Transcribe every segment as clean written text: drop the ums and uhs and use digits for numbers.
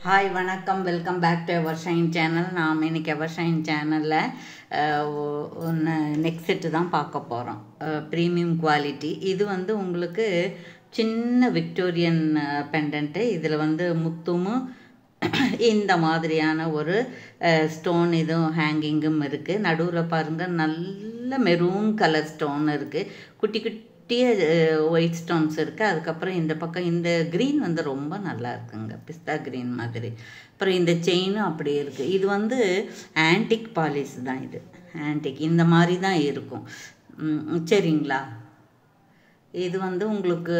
Hi வணக்கம், welcome back to Evershine channel. நாம் இன்றைக்கி எவர்ஷைன் சேனலில் ஒன்று நெக் செட்டு தான் பார்க்க போகிறோம். Premium quality. இது உங்களுக்கு சின்ன விக்டோரியன் பெண்டன்ட்டு. இதில் முத்தும் இந்த மாதிரியான ஒரு ஸ்டோன் இதுவும் ஹேங்கிங்கும் இருக்குது. நடுவில் பாருங்கள், நல்ல மெரூன் கலர் ஸ்டோன் இருக்குது. குட்டி குட்டிய ஒயிட் ஸ்டோன்ஸ் இருக்குது. அதுக்கப்புறம் இந்த பக்கம் இந்த க்ரீன் ரொம்ப நல்லா இருக்குங்க, பிஸ்தா க்ரீன் மாதிரி. அப்புறம் இந்த செயினும் அப்படி இருக்குது. இது ஆன்டிக் பாலிஷ் தான். இது ஆன்டிக் இந்த மாதிரி தான் இருக்கும். சரிங்களா? இது உங்களுக்கு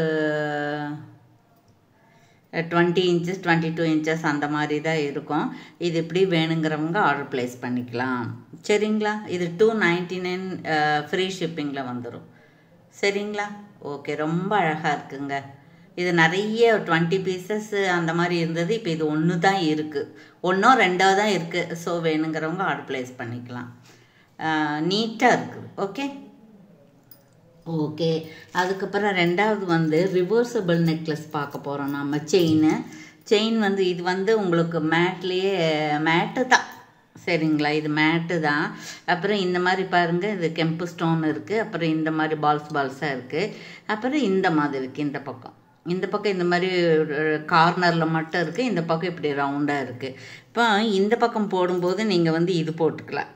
20 inches 22 inches அந்த மாதிரி தான் இருக்கும். இது இப்படி வேணுங்கிறவங்க ஆர்டர் ப்ளேஸ் பண்ணிக்கலாம். சரிங்களா? இது 299 ஃப்ரீ ஷிப்பிங்கில் வந்துடும். சரிங்களா? ஓகே, ரொம்ப அழகாக இருக்குங்க. இது நிறைய 20 pieces அந்த மாதிரி இருந்தது. இப்போ இது ஒன்று தான் இருக்குது, ஒன்றோ ரெண்டோ தான் இருக்குது. ஸோ வேணுங்கிறவங்க ஆர்டர் ப்ளேஸ் பண்ணிக்கலாம். நீட்டாக இருக்குது. Okay okay. அதுக்கப்புறம் ரெண்டாவது ரிவர்சபிள் நெக்லஸ் பார்க்க போகிறோம் நம்ம. செயின் இது உங்களுக்கு மேட்லேயே மேட்டு தான். சரிங்களா? இது மேட்டு தான். அப்புறம் இந்த மாதிரி பாருங்கள், இது கெம்பு ஸ்டோன் இருக்குது. அப்புறம் இந்த மாதிரி பால்ஸாக இருக்குது. அப்புறம் இந்த மாதிரி இருக்குது. இந்த பக்கம் இந்த மாதிரி கார்னரில் மட்டும் இருக்குது. இந்த பக்கம் இப்படி ரவுண்டாக இருக்குது. இப்போ இந்த பக்கம் போடும்போது நீங்கள் இது போட்டுக்கலாம்,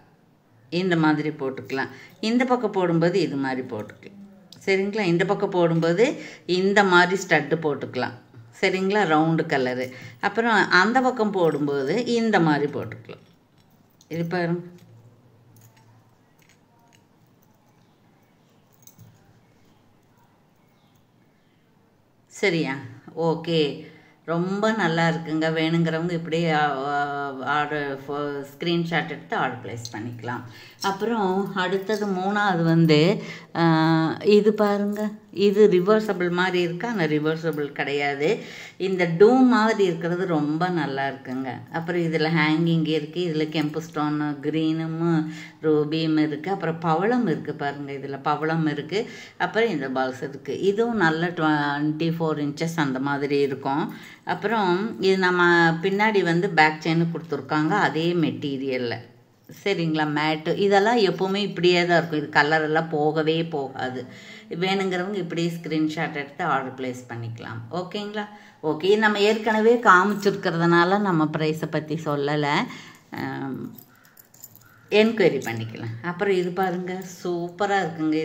இந்த மாதிரி போட்டுக்கலாம். இந்த பக்கம் போடும்போது இது மாதிரி போட்டுக்கலாம். சரிங்களா? இந்த பக்கம் போடும்போது இந்த மாதிரி ஸ்டட்டு போட்டுக்கலாம். சரிங்களா? Round colour. அப்புறம் அந்த பக்கம் போடும்போது இந்த மாதிரி போட்டுக்கலாம். இது பாருங்க, சரியா? ஓகே, ரொம்ப நல்லா இருக்குங்க. வேணுங்கிறவங்க இப்படியே ஸ்க்ரீன்ஷாட் எடுத்து ஆர்டர் ப்ளேஸ் பண்ணிக்கலாம். அப்புறம் அடுத்தது மூணாவது இது பாருங்கள். இது ரிவர்சபிள் மாதிரி இருக்கா? ஆனால் ரிவர்சபிள் கிடையாது. இந்த டூம் மாதிரி இருக்கிறது ரொம்ப நல்லா இருக்குங்க. அப்புறம் இதில் ஹேங்கிங் இருக்குது. இதில் கெம்பு ஸ்டோனு க்ரீனும் ரூபியும் இருக்குது. அப்புறம் பவளம் இருக்குது பாருங்கள், இதில் பவளம் இருக்குது. அப்புறம் இந்த பால்ஸ் இருக்குது. இதுவும் நல்ல 24 inches அந்த மாதிரி இருக்கும். அப்புறம் இது நம்ம பின்னாடி பேக் செயின் கொடுத்துருக்காங்க, அதே மெட்டீரியலில். சரிங்களா? மேட்டு இதெல்லாம் எப்போவுமே இப்படியே தான் இருக்கும். இது கலரெல்லாம் போகவே போகாது. வேணுங்கிறவங்க இப்படி ஸ்க்ரீன்ஷாட் எடுத்து ஆர்டர் ப்ளேஸ் பண்ணிக்கலாம். ஓகேங்களா? ஓகே, நம்ம ஏற்கனவே காமிச்சிருக்கிறதுனால நம்ம ப்ரைஸை பற்றி சொல்லலை, என்கொயரி பண்ணிக்கலாம். அப்புறம் இது பாருங்கள், சூப்பராக இருக்குங்க.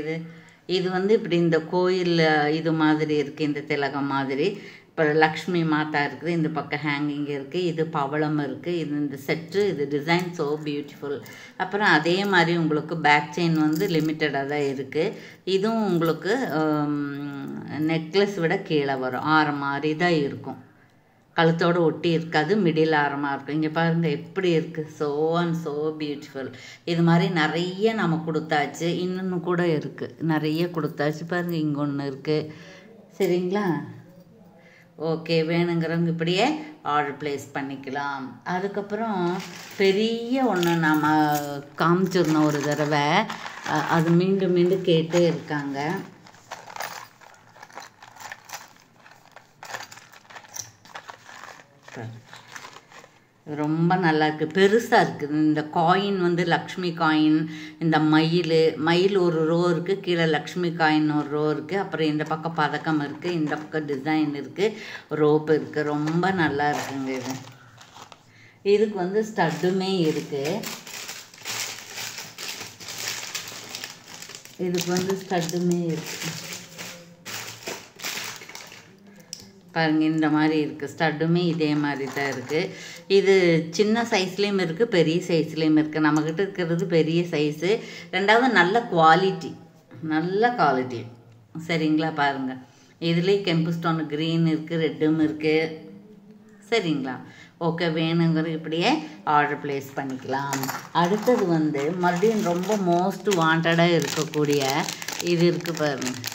இது இப்படி இந்த கோயில் இது மாதிரி இருக்குது, இந்த திலகம் மாதிரி. இப்போ லக்ஷ்மி மாதா இருக்குது, இந்த பக்கம் ஹேங்கிங் இருக்குது, இது பவளம் இருக்குது. இது இந்த செட்டு, இது டிசைன் ஸோ பியூட்டிஃபுல். அப்புறம் அதே மாதிரி உங்களுக்கு பேக் செயின் லிமிட்டடாக தான் இருக்குது. இதுவும் உங்களுக்கு நெக்லஸ் விட கீழே வரும், ஆரம் மாதிரி தான் இருக்கும். கழுத்தோடு ஒட்டி இருக்காது, மிடில் ஆரமாக இருக்கும். இங்கே பாருங்கள் எப்படி இருக்குது, ஸோ அண்ட் ஸோ பியூட்டிஃபுல். இது மாதிரி நிறைய நம்ம கொடுத்தாச்சு, இன்னொன்று கூட இருக்குது, நிறைய கொடுத்தாச்சு. பாருங்கள், இங்கே ஒன்று இருக்குது. சரிங்களா? ஓகே, வேணுங்கிறவங்க இப்படியே ஆர்டர் ப்ளேஸ் பண்ணிக்கலாம். அதுக்கப்புறம் பெரிய ஒன்று நாம் காமிச்சிருந்தோம் ஒரு தடவை, அது மீண்டும் மீண்டும் கேட்டே இருக்காங்க. ரொம்ப நல்லா இருக்குது, பெருசாக இருக்குது. இந்த காயின் லக்ஷ்மி காயின், இந்த மயில் ஒரு ரோ இருக்குது, கீழே லக்ஷ்மி காயின் ஒரு ரோ இருக்குது. அப்புறம் இந்த பக்கம் பதக்கம் இருக்குது, இந்த பக்கம் டிசைன் இருக்குது, ரோப் இருக்குது. ரொம்ப நல்லா இருக்குங்க. இதுக்கு ஸ்டட்டுமே இருக்குது. இதுக்கு ஸ்டட்டுமே இருக்குது பாருங்கள், இந்த மாதிரி இருக்குது. ஸ்டட்டுமே இதே மாதிரி தான் இருக்குது. இது சின்ன சைஸ்லேயும் இருக்குது, பெரிய சைஸ்லேயும் இருக்குது. நம்மக்கிட்ட இருக்கிறது பெரிய சைஸு. ரெண்டாவது நல்ல குவாலிட்டி. சரிங்களா? பாருங்கள், இதுலேயே கெம்பு ஸ்டோன் க்ரீன் இருக்குது, ரெட்டும் இருக்குது. சரிங்களா? ஓகே, வேணுங்கிற இப்படியே ஆர்டர் ப்ளேஸ் பண்ணிக்கலாம். அடுத்தது மறுபடியும் ரொம்ப மோஸ்ட் வாண்டடாக இருக்கக்கூடிய இது இருக்குது பாருங்கள்.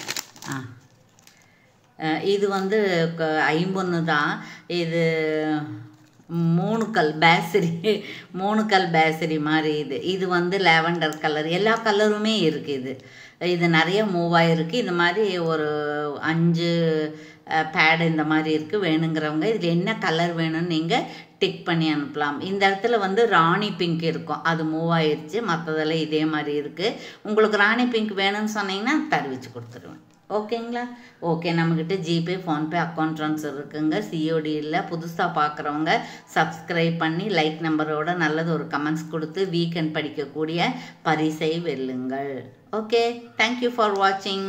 இது 50 தான். இது 3 கல் பேசரி மாதிரி. இது லாவெண்டர் கலர், எல்லா கலருமே இருக்குது. இது நிறைய மூவ் ஆகிருக்கு. இது மாதிரி ஒரு 5 பேடு இந்த மாதிரி இருக்குது. வேணுங்கிறவங்க இதில் என்ன கலர் வேணும்னு நீங்கள் டிக் பண்ணி அனுப்பலாம். இந்த இடத்துல வந்து ராணி பிங்க் இருக்கும், அது மூவ் ஆயிடுச்சு. மற்றதெல்லாம் இதே மாதிரி இருக்குது. உங்களுக்கு ராணி பிங்க் வேணும்னு சொன்னீங்கன்னா தருவிச்சு கொடுத்துருவேன். ஓகேங்களா? ஓகே, நம்மக்கிட்ட ஜிபே, ஃபோன்பே அக்கௌண்ட் ட்ரான்ஸ்ஃபர் இருக்குங்க. சிஓடி இல்லை. புதுசாக பார்க்குறவங்க சப்ஸ்கிரைப் பண்ணி லைக் நம்பரோட நல்லது ஒரு கமெண்ட்ஸ் கொடுத்து வீக்கெண்ட் படிக்கக்கூடிய பரிசை வெல்லுங்கள். ஓகே, தேங்க்யூ ஃபார் வாட்சிங்.